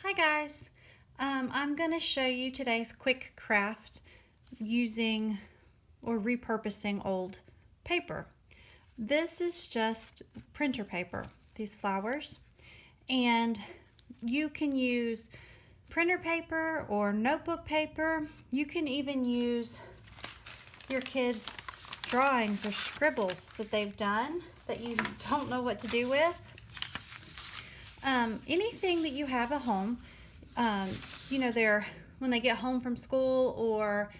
Hi guys, I'm going to show you today's quick craft using or repurposing old paper. This is just printer paper, these flowers, and you can use printer paper or notebook paper. You can even use your kids' drawings or scribbles that they've done that you don't know what to do with. Anything that you have at home, when they get home from school or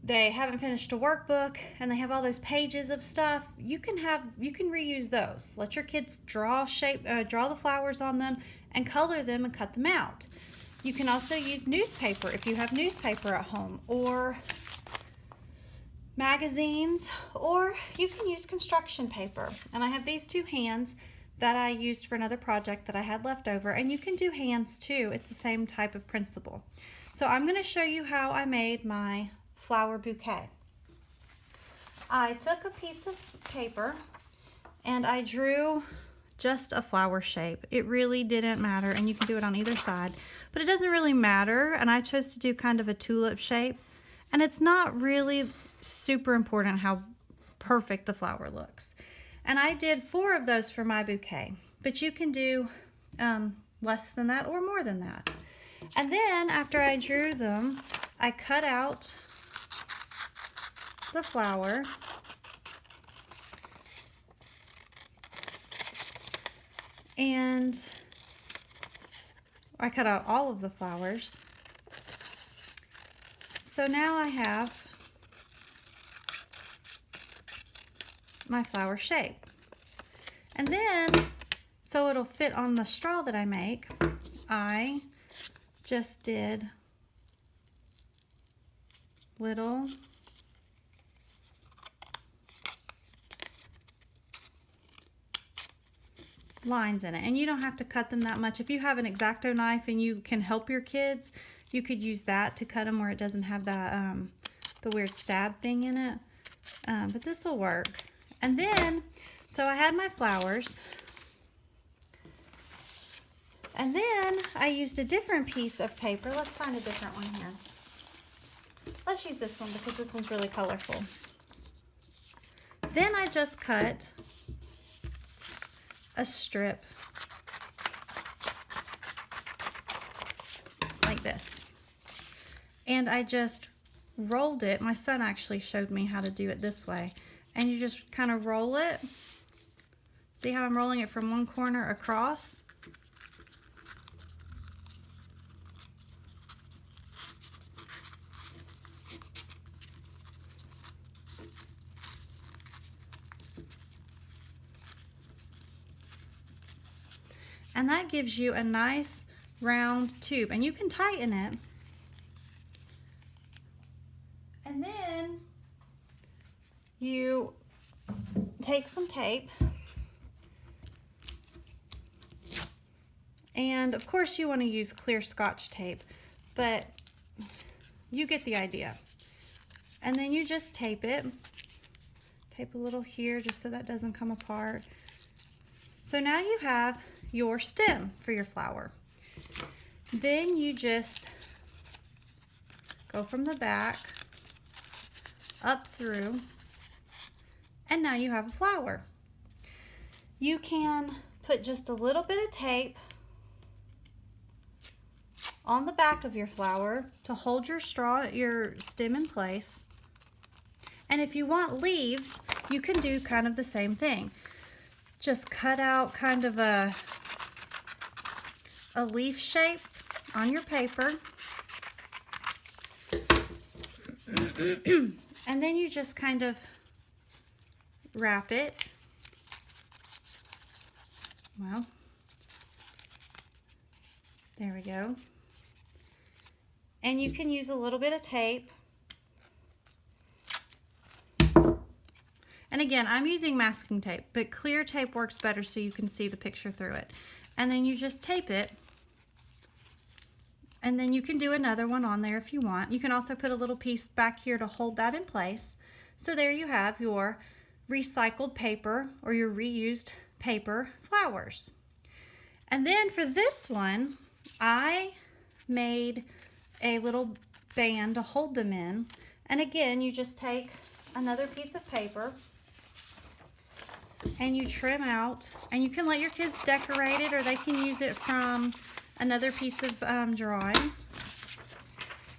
they haven't finished a workbook and they have all those pages of stuff, you can reuse those. Let your kids draw the flowers on them and color them and cut them out. You can also use newspaper if you have newspaper at home, or magazines, or you can use construction paper. And I have these two hands that I used for another project that I had left over, and you can do hands too. It's the same type of principle. So I'm going to show you how I made my flower bouquet. I took a piece of paper and I drew just a flower shape. It really didn't matter, and you can do it on either side, but it doesn't really matter, and I chose to do kind of a tulip shape, and it's not really super important how perfect the flower looks. And I did 4 of those for my bouquet, but you can do less than that or more than that. And then after I drew them, I cut out the flower and I cut out all of the flowers. So now I have my flower shape. And then, so it'll fit on the straw that I make, I just did little lines in it. And you don't have to cut them that much. If you have an X-Acto knife and you can help your kids, you could use that to cut them where it doesn't have that the weird stab thing in it. But this will work. And then, so I had my flowers, and then I used a different piece of paper. Let's find a different one here. Let's use this one because this one's really colorful. Then I just cut a strip like this, and I just rolled it. My son actually showed me how to do it this way. And you just kind of roll it. See how I'm rolling it from one corner across? And that gives you a nice round tube. And you can tighten it. And then you take some tape, and of course you want to use clear Scotch tape, but you get the idea. And then you just tape it. Tape a little here just so that doesn't come apart. So now you have your stem for your flower. Then you just go from the back up through, and now you have a flower. You can put just a little bit of tape on the back of your flower to hold your stem in place. And if you want leaves, you can do kind of the same thing. Just cut out kind of a leaf shape on your paper. And then you just kind of wrap it. Well, there we go. And you can use a little bit of tape. And again, I'm using masking tape, but clear tape works better so you can see the picture through it. And then you just tape it. And then you can do another one on there if you want. You can also put a little piece back here to hold that in place. So there you have your recycled paper or your reused paper flowers. And then for this one, I made a little band to hold them in. And again, you just take another piece of paper and you trim out, and you can let your kids decorate it, or they can use it from another piece of drawing.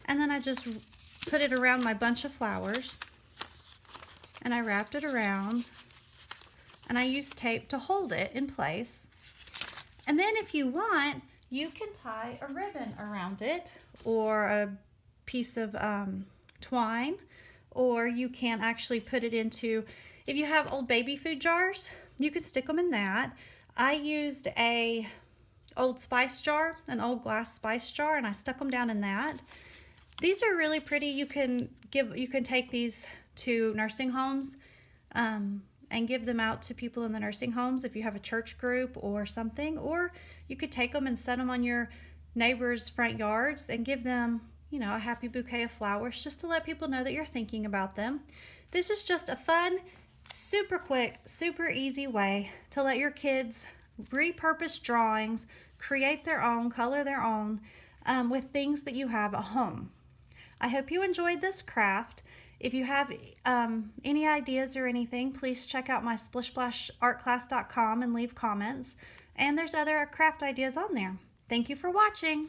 And then I just put it around my bunch of flowers, and I wrapped it around, and I used tape to hold it in place. And then if you want, you can tie a ribbon around it, or a piece of twine, or you can actually put it into, if you have old baby food jars, you could stick them in that. I used a old spice jar, an old glass spice jar, and I stuck them down in that. These are really pretty. You can take these to nursing homes and give them out to people in the nursing homes if you have a church group or something, or you could take them and set them on your neighbors' front yards and give them, you know, a happy bouquet of flowers, just to let people know that you're thinking about them. This is just a fun, super quick, super easy way to let your kids repurpose drawings, create their own, color their own with things that you have at home. I hope you enjoyed this craft. If you have any ideas or anything, please check out my splishsplashartclass.com and leave comments. And there's other craft ideas on there. Thank you for watching.